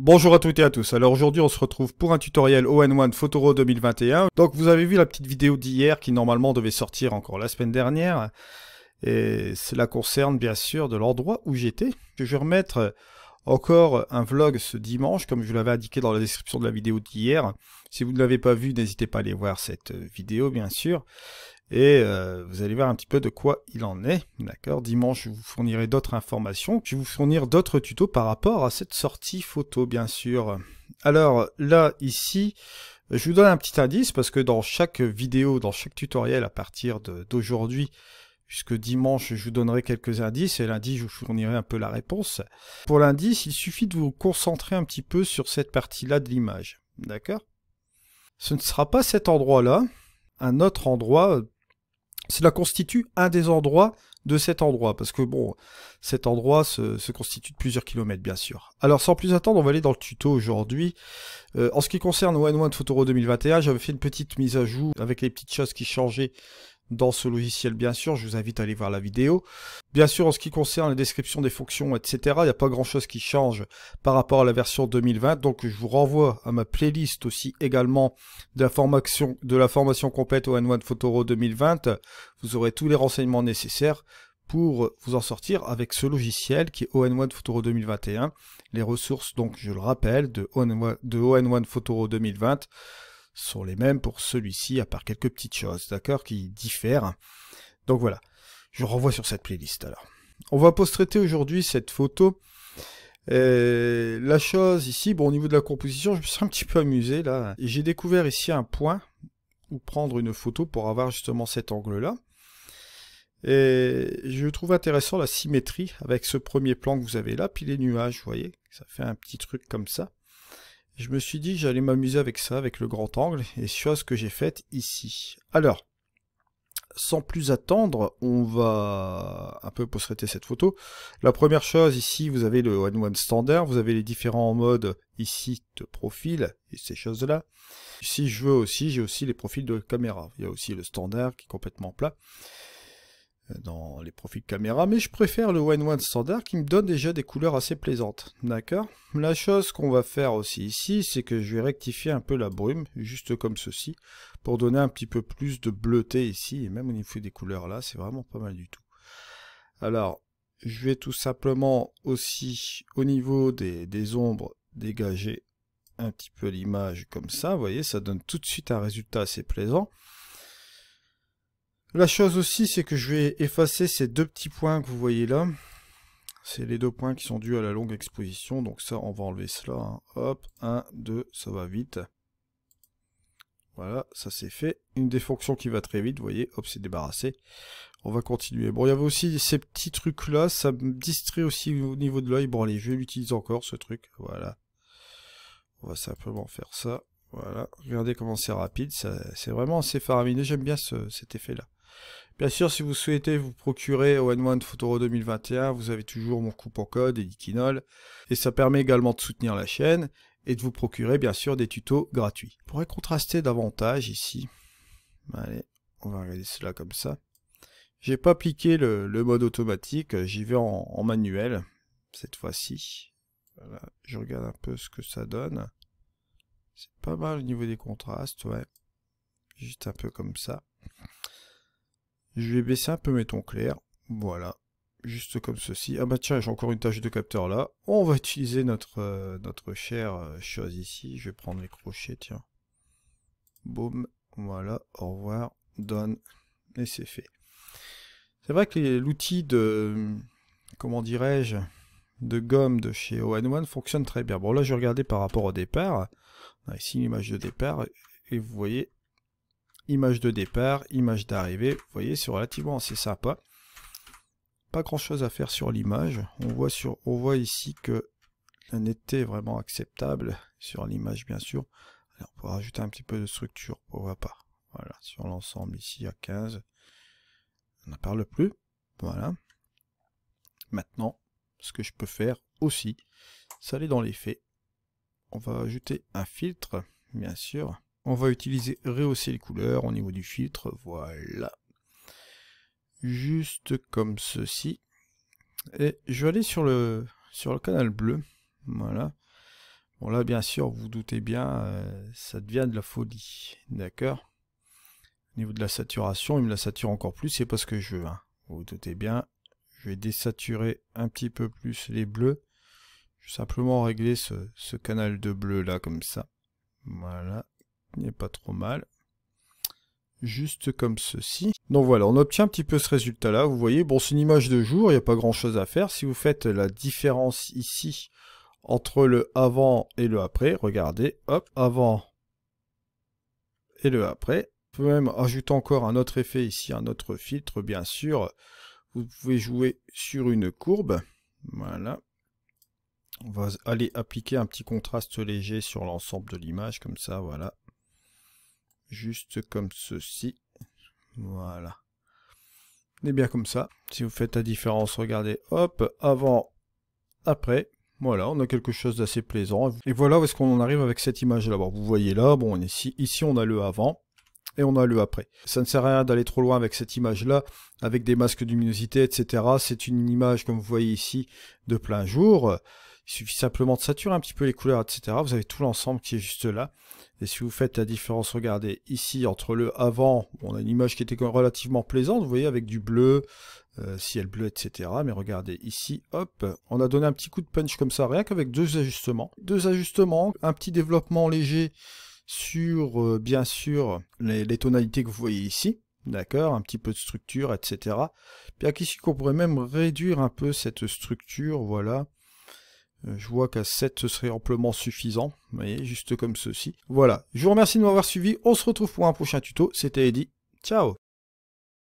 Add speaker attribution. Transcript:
Speaker 1: Bonjour à toutes et à tous. Alors aujourd'hui on se retrouve pour un tutoriel All-in-One Photoro 2021. Donc vous avez vu la petite vidéo d'hier qui normalement devait sortir encore la semaine dernière. Et cela concerne bien sûr de l'endroit où j'étais. Je vais remettre encore un vlog ce dimanche comme je vous l'avais indiqué dans la description de la vidéo d'hier. Si vous ne l'avez pas vu, n'hésitez pas à aller voir cette vidéo bien sûr. Et vous allez voir un petit peu de quoi il en est, d'accord. Dimanche, je vous fournirai d'autres informations. Je vais vous fournir d'autres tutos par rapport à cette sortie photo, bien sûr. Alors là, ici, je vous donne un petit indice parce que dans chaque vidéo, dans chaque tutoriel à partir d'aujourd'hui, puisque dimanche, je vous donnerai quelques indices et lundi, je vous fournirai un peu la réponse. Pour l'indice, il suffit de vous concentrer un petit peu sur cette partie-là de l'image, d'accord. Ce ne sera pas cet endroit-là, un autre endroit. Cela constitue un des endroits de cet endroit, parce que bon, cet endroit se constitue de plusieurs kilomètres, bien sûr. Alors, sans plus attendre, on va aller dans le tuto aujourd'hui. En ce qui concerne All-in-One Photoro 2021, j'avais fait une petite mise à jour avec les petites choses qui changeaient dans ce logiciel, bien sûr. Je vous invite à aller voir la vidéo. Bien sûr, en ce qui concerne la description des fonctions, etc., il n'y a pas grand-chose qui change par rapport à la version 2020. Donc, je vous renvoie à ma playlist aussi également de la formation complète All-in-One Photoro 2020. Vous aurez tous les renseignements nécessaires pour vous en sortir avec ce logiciel qui est All-in-One Photoro 2021. Les ressources, donc, je le rappelle, de All-in-One Photoro 2020 sont les mêmes pour celui-ci, à part quelques petites choses, d'accord, qui diffèrent. Donc voilà, je renvoie sur cette playlist. Alors, on va post-traiter aujourd'hui cette photo. La chose ici, bon, au niveau de la composition, je me suis un petit peu amusé là. J'ai découvert ici un point où prendre une photo pour avoir justement cet angle-là. Et je trouve intéressant la symétrie avec ce premier plan que vous avez là, puis les nuages, vous voyez, ça fait un petit truc comme ça. Je me suis dit que j'allais m'amuser avec ça, avec le grand angle, et chose que j'ai faite ici. Alors, sans plus attendre, on va un peu post-traiter cette photo. La première chose, ici, vous avez le All-in-One standard, vous avez les différents modes ici de profil, et ces choses-là. Si je veux aussi, j'ai aussi les profils de caméra. Il y a aussi le standard qui est complètement plat dans les profils de caméra, mais je préfère le All-in-One standard qui me donne déjà des couleurs assez plaisantes, d'accord. La chose qu'on va faire aussi ici, c'est que je vais rectifier un peu la brume, juste comme ceci, pour donner un petit peu plus de bleuté ici, et même au niveau des couleurs là, c'est vraiment pas mal du tout. Alors, je vais tout simplement aussi, au niveau des ombres, dégager un petit peu l'image comme ça, vous voyez, ça donne tout de suite un résultat assez plaisant. La chose aussi, c'est que je vais effacer ces deux petits points que vous voyez là. C'est les deux points qui sont dus à la longue exposition. Donc ça, on va enlever cela. Hein. Hop, 1, 2, ça va vite. Voilà, ça c'est fait. Une des fonctions qui va très vite, vous voyez, hop, c'est débarrassé. On va continuer. Bon, il y avait aussi ces petits trucs là, ça me distrait aussi au niveau de l'œil. Bon, allez, je vais l'utiliser encore, ce truc. Voilà. On va simplement faire ça. Voilà, regardez comment c'est rapide. C'est vraiment assez faramineux. J'aime bien cet effet-là. Bien sûr, si vous souhaitez vous procurer All-in-One Photoro 2021, vous avez toujours mon coupon code Editinol. Et ça permet également de soutenir la chaîne et de vous procurer bien sûr des tutos gratuits. Je pourrais contraster davantage ici. Allez, on va regarder cela comme ça. J'ai pas appliqué le mode automatique, j'y vais en manuel cette fois-ci. Voilà, je regarde un peu ce que ça donne. C'est pas mal au niveau des contrastes, ouais. Juste un peu comme ça. Je vais baisser un peu mes tons clairs. Voilà. Juste comme ceci. Ah bah tiens, j'ai encore une tâche de capteur là. On va utiliser notre chère chose ici. Je vais prendre les crochets, tiens. Boum. Voilà. Au revoir. Done. Et c'est fait. C'est vrai que l'outil de... Comment dirais-je, de gomme de chez All-in-One fonctionne très bien. Bon là, je regardais par rapport au départ. On a ici l'image de départ. Et vous voyez... Image de départ, image d'arrivée, vous voyez, c'est relativement assez sympa. Pas grand chose à faire sur l'image. On voit ici que la netteté est vraiment acceptable sur l'image, bien sûr. Alors, on peut rajouter un petit peu de structure, pourquoi pas. Voilà, sur l'ensemble ici à 15. On n'en parle plus. Voilà. Maintenant, ce que je peux faire aussi, c'est aller dans l'effet. On va ajouter un filtre, bien sûr. On va utiliser rehausser les couleurs au niveau du filtre, voilà. Juste comme ceci. Et je vais aller sur le canal bleu, voilà. Bon là, bien sûr, vous vous doutez bien, ça devient de la folie. D'accord? Au niveau de la saturation, il me la sature encore plus, c'est pas ce que je veux. Hein. Vous vous doutez bien. Je vais désaturer un petit peu plus les bleus. Je vais simplement régler ce canal de bleu là, comme ça. Voilà. Il n'est pas trop mal. Juste comme ceci. Donc voilà, on obtient un petit peu ce résultat là. Vous voyez, bon, c'est une image de jour, il n'y a pas grand chose à faire. Si vous faites la différence ici entre le avant et le après, regardez, hop, avant et le après. Vous pouvez même ajouter encore un autre effet ici, un autre filtre, bien sûr. Vous pouvez jouer sur une courbe. Voilà. On va aller appliquer un petit contraste léger sur l'ensemble de l'image, comme ça, voilà. Juste comme ceci. Voilà. Et bien comme ça. Si vous faites la différence, regardez, hop, avant, après. Voilà, on a quelque chose d'assez plaisant. Et voilà où est-ce qu'on en arrive avec cette image-là. Bon, vous voyez là, bon, ici on a le avant. Et on a le après. Ça ne sert à rien d'aller trop loin avec cette image-là, avec des masques de luminosité, etc. C'est une image, comme vous voyez ici, de plein jour. Il suffit simplement de saturer un petit peu les couleurs, etc. Vous avez tout l'ensemble qui est juste là. Et si vous faites la différence, regardez, ici, entre le avant, on a une image qui était quand même relativement plaisante, vous voyez, avec du bleu, ciel bleu, etc. Mais regardez, ici, hop, on a donné un petit coup de punch comme ça, rien qu'avec deux ajustements. Deux ajustements, un petit développement léger sur, bien sûr, les tonalités que vous voyez ici. D'accord, un petit peu de structure, etc. Bien qu'ici, qu'on pourrait même réduire un peu cette structure, voilà. Je vois qu'à 7, ce serait amplement suffisant. Vous voyez, juste comme ceci. Voilà, je vous remercie de m'avoir suivi. On se retrouve pour un prochain tuto. C'était Eddy. Ciao!